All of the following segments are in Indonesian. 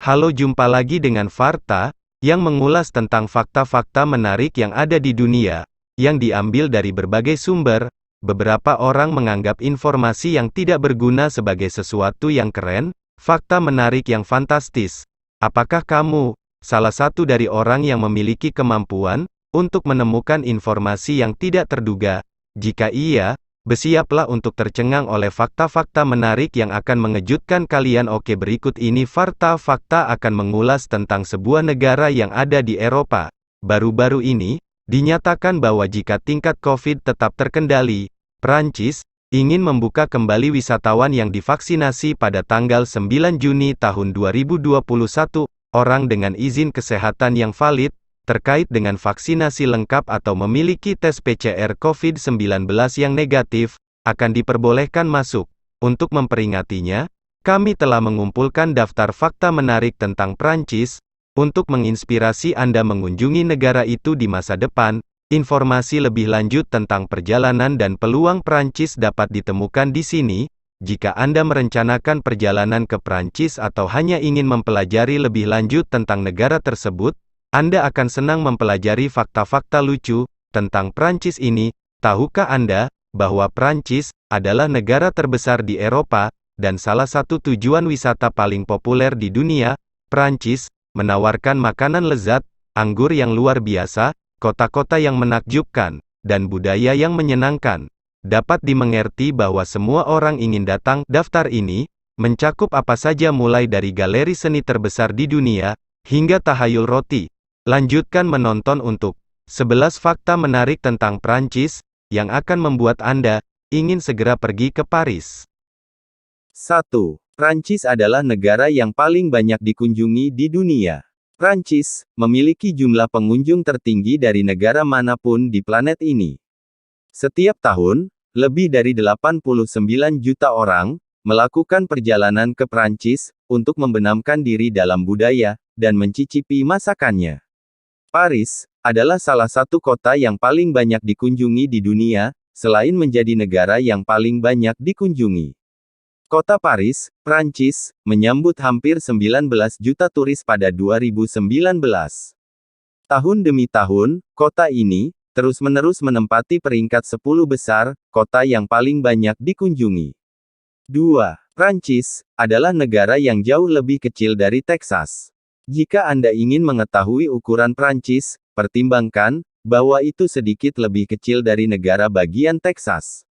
Halo, jumpa lagi dengan Varta, yang mengulas tentang fakta-fakta menarik yang ada di dunia, yang diambil dari berbagai sumber. Beberapa orang menganggap informasi yang tidak berguna sebagai sesuatu yang keren, fakta menarik yang fantastis. Apakah kamu salah satu dari orang yang memiliki kemampuan untuk menemukan informasi yang tidak terduga? Jika iya, bersiaplah untuk tercengang oleh fakta-fakta menarik yang akan mengejutkan kalian. Oke, berikut ini Varta Fakta akan mengulas tentang sebuah negara yang ada di Eropa. Baru-baru ini, dinyatakan bahwa jika tingkat COVID tetap terkendali, Prancis ingin membuka kembali wisatawan yang divaksinasi pada tanggal 9 Juni tahun 2021, orang dengan izin kesehatan yang valid, terkait dengan vaksinasi lengkap atau memiliki tes PCR COVID-19 yang negatif, akan diperbolehkan masuk. Untuk memperingatinya, kami telah mengumpulkan daftar fakta menarik tentang Prancis, untuk menginspirasi Anda mengunjungi negara itu di masa depan. Informasi lebih lanjut tentang perjalanan dan peluang Prancis dapat ditemukan di sini. Jika Anda merencanakan perjalanan ke Prancis atau hanya ingin mempelajari lebih lanjut tentang negara tersebut, Anda akan senang mempelajari fakta-fakta lucu tentang Prancis ini. Tahukah Anda bahwa Prancis adalah negara terbesar di Eropa dan salah satu tujuan wisata paling populer di dunia? Prancis menawarkan makanan lezat, anggur yang luar biasa, kota-kota yang menakjubkan, dan budaya yang menyenangkan. Dapat dimengerti bahwa semua orang ingin datang. Daftar ini mencakup apa saja mulai dari galeri seni terbesar di dunia hingga tahayul roti. Lanjutkan menonton untuk 11 fakta menarik tentang Prancis, yang akan membuat Anda ingin segera pergi ke Paris. 1. Prancis adalah negara yang paling banyak dikunjungi di dunia. Prancis memiliki jumlah pengunjung tertinggi dari negara manapun di planet ini. Setiap tahun, lebih dari 89 juta orang melakukan perjalanan ke Prancis untuk membenamkan diri dalam budaya dan mencicipi masakannya. Paris adalah salah satu kota yang paling banyak dikunjungi di dunia, selain menjadi negara yang paling banyak dikunjungi. Kota Paris, Prancis, menyambut hampir 19 juta turis pada 2019. Tahun demi tahun, kota ini terus-menerus menempati peringkat 10 besar kota yang paling banyak dikunjungi. 2. Prancis adalah negara yang jauh lebih kecil dari Texas. Jika Anda ingin mengetahui ukuran Prancis, pertimbangkan bahwa itu sedikit lebih kecil dari negara bagian Texas.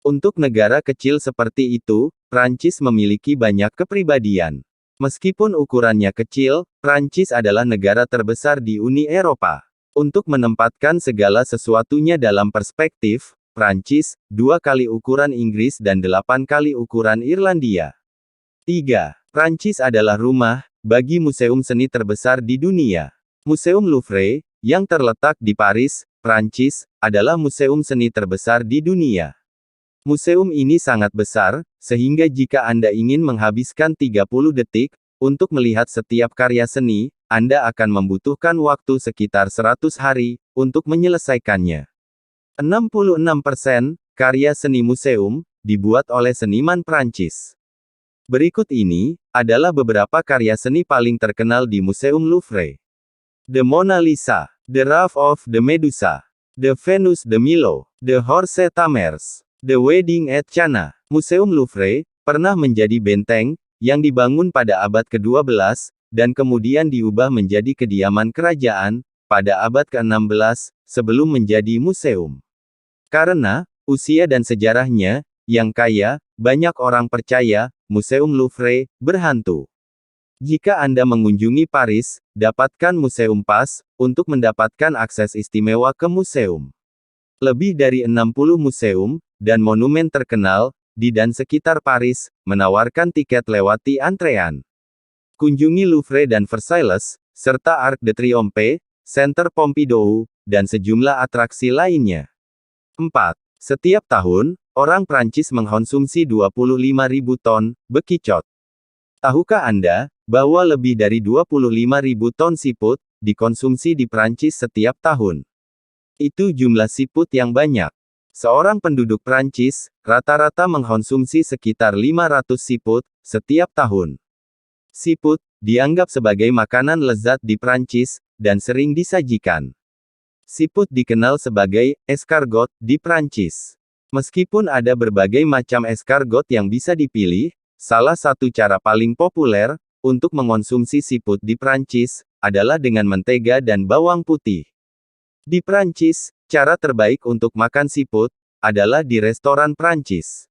Untuk negara kecil seperti itu, Prancis memiliki banyak kepribadian. Meskipun ukurannya kecil, Prancis adalah negara terbesar di Uni Eropa. Untuk menempatkan segala sesuatunya dalam perspektif, Prancis 2 kali ukuran Inggris dan 8 kali ukuran Irlandia. 3. Prancis adalah rumah bagi museum seni terbesar di dunia. Museum Louvre, yang terletak di Paris, Prancis, adalah museum seni terbesar di dunia. Museum ini sangat besar, sehingga jika Anda ingin menghabiskan 30 detik untuk melihat setiap karya seni, Anda akan membutuhkan waktu sekitar 100 hari untuk menyelesaikannya. 66% karya seni museum dibuat oleh seniman Prancis. Berikut ini adalah beberapa karya seni paling terkenal di Museum Louvre. The Mona Lisa, The Raft of the Medusa, The Venus de Milo, The Horse Tamers, The Wedding at Cana. Museum Louvre pernah menjadi benteng yang dibangun pada abad ke-12 dan kemudian diubah menjadi kediaman kerajaan pada abad ke-16 sebelum menjadi museum. Karena usia dan sejarahnya yang kaya, banyak orang percaya Museum Louvre berhantu. Jika Anda mengunjungi Paris, dapatkan Museum Pass untuk mendapatkan akses istimewa ke museum. Lebih dari 60 museum dan monumen terkenal di dan sekitar Paris menawarkan tiket lewati antrean. Kunjungi Louvre dan Versailles, serta Arc de Triomphe, Center Pompidou, dan sejumlah atraksi lainnya. 4. Setiap tahun, orang Prancis mengkonsumsi 25.000 ton bekicot. Tahukah Anda bahwa lebih dari 25.000 ton siput dikonsumsi di Prancis setiap tahun? Itu jumlah siput yang banyak. Seorang penduduk Prancis rata-rata mengkonsumsi sekitar 500 siput setiap tahun. Siput dianggap sebagai makanan lezat di Prancis, dan sering disajikan. Siput dikenal sebagai escargot di Prancis. Meskipun ada berbagai macam escargot yang bisa dipilih, salah satu cara paling populer untuk mengonsumsi siput di Prancis adalah dengan mentega dan bawang putih. Di Prancis, cara terbaik untuk makan siput adalah di restoran Prancis.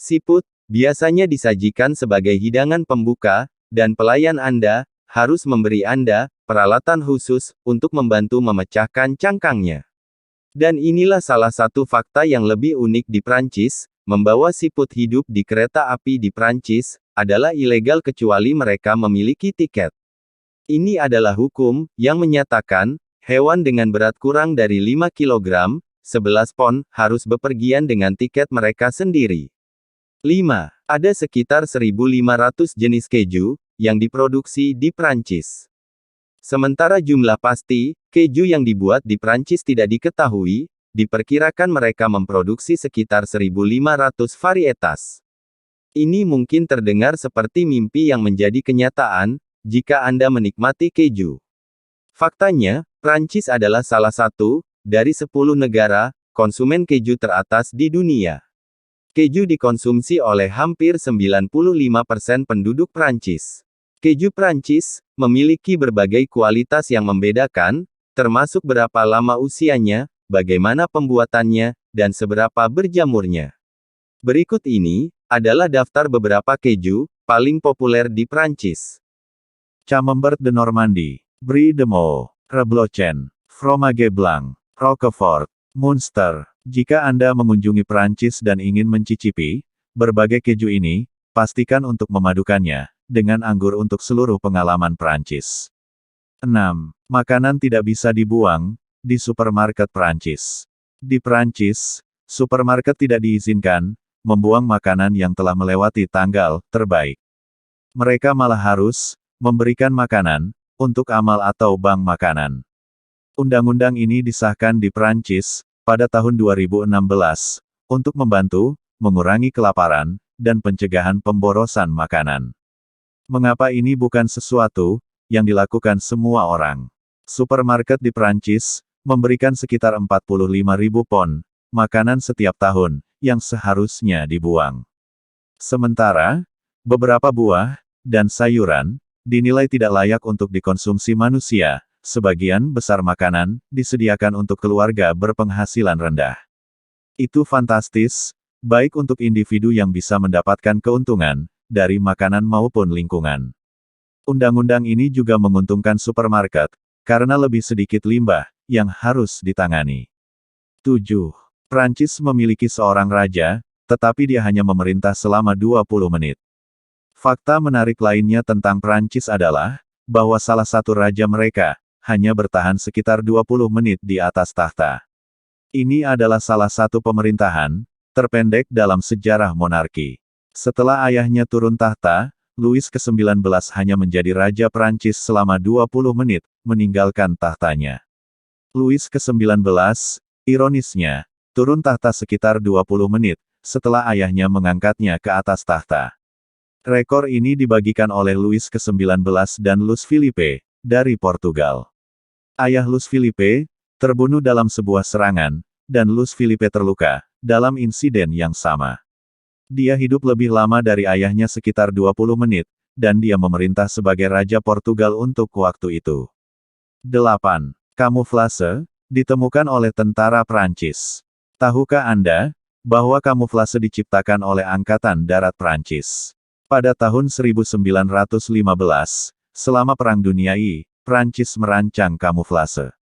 Siput biasanya disajikan sebagai hidangan pembuka, dan pelayan Anda harus memberi Anda peralatan khusus untuk membantu memecahkan cangkangnya. Dan inilah salah satu fakta yang lebih unik di Prancis, membawa siput hidup di kereta api di Prancis adalah ilegal kecuali mereka memiliki tiket. Ini adalah hukum yang menyatakan hewan dengan berat kurang dari 5 kg, 11 pon, harus bepergian dengan tiket mereka sendiri. 5. Ada sekitar 1.500 jenis keju yang diproduksi di Prancis. Sementara jumlah pasti keju yang dibuat di Prancis tidak diketahui, diperkirakan mereka memproduksi sekitar 1.500 varietas. Ini mungkin terdengar seperti mimpi yang menjadi kenyataan jika Anda menikmati keju. Faktanya, Prancis adalah salah satu dari 10 negara konsumen keju teratas di dunia. Keju dikonsumsi oleh hampir 95% penduduk Prancis. Keju Prancis memiliki berbagai kualitas yang membedakan, termasuk berapa lama usianya, bagaimana pembuatannya, dan seberapa berjamurnya. Berikut ini adalah daftar beberapa keju paling populer di Prancis. Camembert de Normandie, Brie de Meaux, Reblochon, Fromage Blanc, Roquefort, Munster. Jika Anda mengunjungi Prancis dan ingin mencicipi berbagai keju ini, pastikan untuk memadukannya dengan anggur untuk seluruh pengalaman Prancis. 6. Makanan tidak bisa dibuang di supermarket Prancis. Di Prancis, supermarket tidak diizinkan membuang makanan yang telah melewati tanggal terbaik. Mereka malah harus memberikan makanan untuk amal atau bank makanan. Undang-undang ini disahkan di Prancis pada tahun 2016 untuk membantu mengurangi kelaparan dan pencegahan pemborosan makanan. Mengapa ini bukan sesuatu yang dilakukan semua orang? Supermarket di Prancis memberikan sekitar 45.000 pon makanan setiap tahun yang seharusnya dibuang. Sementara, beberapa buah dan sayuran dinilai tidak layak untuk dikonsumsi manusia. Sebagian besar makanan disediakan untuk keluarga berpenghasilan rendah. Itu fantastis, baik untuk individu yang bisa mendapatkan keuntungan dari makanan maupun lingkungan. Undang-undang ini juga menguntungkan supermarket, karena lebih sedikit limbah yang harus ditangani. 7. Prancis memiliki seorang raja, tetapi dia hanya memerintah selama 20 menit. Fakta menarik lainnya tentang Prancis adalah bahwa salah satu raja mereka hanya bertahan sekitar 20 menit di atas tahta. Ini adalah salah satu pemerintahan terpendek dalam sejarah monarki. Setelah ayahnya turun tahta, Louis ke-19 hanya menjadi raja Prancis selama 20 menit, meninggalkan tahtanya. Louis ke-19, ironisnya, turun tahta sekitar 20 menit setelah ayahnya mengangkatnya ke atas tahta. Rekor ini dibagikan oleh Louis ke-19 dan Luís Filipe dari Portugal. Ayah Luís Filipe terbunuh dalam sebuah serangan, dan Luís Filipe terluka dalam insiden yang sama. Dia hidup lebih lama dari ayahnya sekitar 20 menit, dan dia memerintah sebagai Raja Portugal untuk waktu itu. 8. Kamuflase ditemukan oleh tentara Prancis. Tahukah Anda bahwa kamuflase diciptakan oleh Angkatan Darat Prancis? Pada tahun 1915, selama Perang Dunia I, Prancis merancang kamuflase.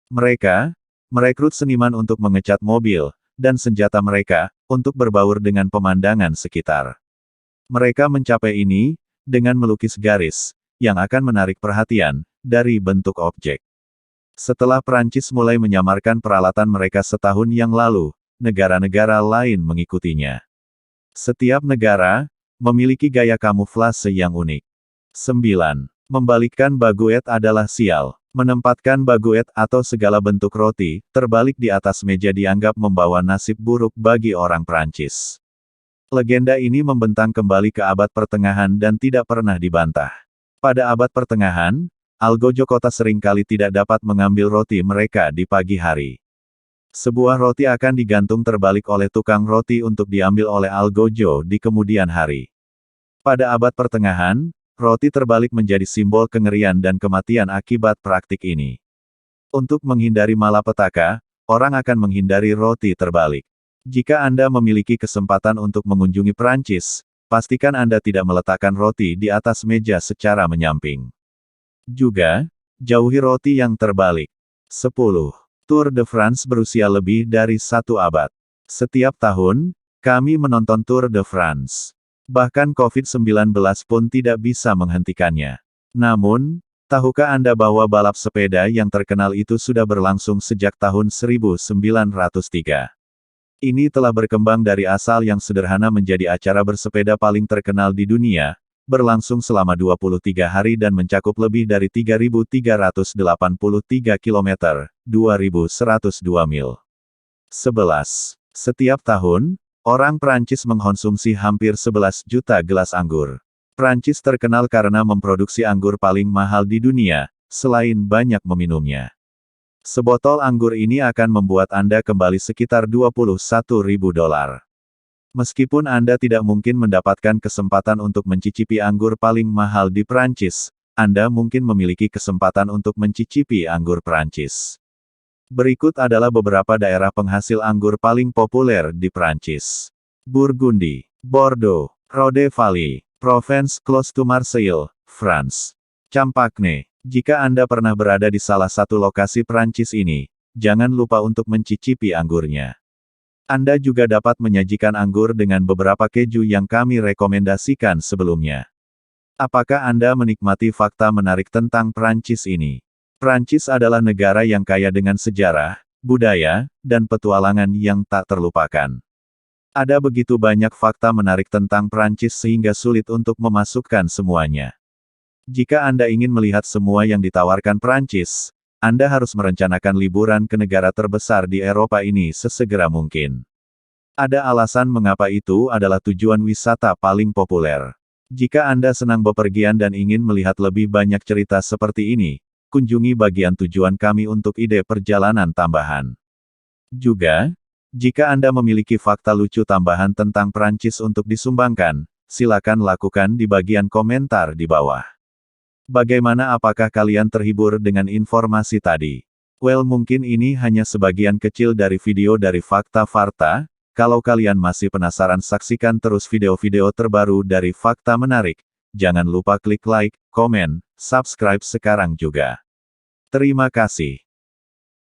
Mereka merekrut seniman untuk mengecat mobil dan senjata mereka untuk berbaur dengan pemandangan sekitar. Mereka mencapai ini dengan melukis garis yang akan menarik perhatian dari bentuk objek. Setelah Prancis mulai menyamarkan peralatan mereka setahun yang lalu, negara-negara lain mengikutinya. Setiap negara memiliki gaya kamuflase yang unik. 9. Membalikkan baguette adalah sial. Menempatkan baguette atau segala bentuk roti terbalik di atas meja dianggap membawa nasib buruk bagi orang Prancis. Legenda ini membentang kembali ke abad pertengahan dan tidak pernah dibantah. Pada abad pertengahan, algojo kota seringkali tidak dapat mengambil roti mereka di pagi hari. Sebuah roti akan digantung terbalik oleh tukang roti untuk diambil oleh algojo di kemudian hari. Pada abad pertengahan, roti terbalik menjadi simbol kengerian dan kematian akibat praktik ini. Untuk menghindari malapetaka, orang akan menghindari roti terbalik. Jika Anda memiliki kesempatan untuk mengunjungi Prancis, pastikan Anda tidak meletakkan roti di atas meja secara menyamping. Juga, jauhi roti yang terbalik. 10. Tour de France berusia lebih dari 1 abad. Setiap tahun, kami menonton Tour de France. Bahkan COVID-19 pun tidak bisa menghentikannya. Namun, tahukah Anda bahwa balap sepeda yang terkenal itu sudah berlangsung sejak tahun 1903? Ini telah berkembang dari asal yang sederhana menjadi acara bersepeda paling terkenal di dunia, berlangsung selama 23 hari dan mencakup lebih dari 3.383 km, 2.102 mil. 11. Setiap tahun, orang Prancis mengkonsumsi hampir 11 juta gelas anggur. Prancis terkenal karena memproduksi anggur paling mahal di dunia, selain banyak meminumnya. Sebotol anggur ini akan membuat Anda kembali sekitar $21.000. Meskipun Anda tidak mungkin mendapatkan kesempatan untuk mencicipi anggur paling mahal di Prancis, Anda mungkin memiliki kesempatan untuk mencicipi anggur Prancis. Berikut adalah beberapa daerah penghasil anggur paling populer di Prancis. Burgundy, Bordeaux, Rhône-Vallée, Provence close to Marseille, France. Champagne. Jika Anda pernah berada di salah satu lokasi Prancis ini, jangan lupa untuk mencicipi anggurnya. Anda juga dapat menyajikan anggur dengan beberapa keju yang kami rekomendasikan sebelumnya. Apakah Anda menikmati fakta menarik tentang Prancis ini? Prancis adalah negara yang kaya dengan sejarah, budaya, dan petualangan yang tak terlupakan. Ada begitu banyak fakta menarik tentang Prancis sehingga sulit untuk memasukkan semuanya. Jika Anda ingin melihat semua yang ditawarkan Prancis, Anda harus merencanakan liburan ke negara terbesar di Eropa ini sesegera mungkin. Ada alasan mengapa itu adalah tujuan wisata paling populer. Jika Anda senang bepergian dan ingin melihat lebih banyak cerita seperti ini, kunjungi bagian tujuan kami untuk ide perjalanan tambahan. Juga, jika Anda memiliki fakta lucu tambahan tentang Prancis untuk disumbangkan, silakan lakukan di bagian komentar di bawah. Bagaimana, apakah kalian terhibur dengan informasi tadi? Well, mungkin ini hanya sebagian kecil dari video dari Fakta Farta. Kalau kalian masih penasaran, saksikan terus video-video terbaru dari Fakta Menarik. Jangan lupa klik like, komen, subscribe sekarang juga. Terima kasih.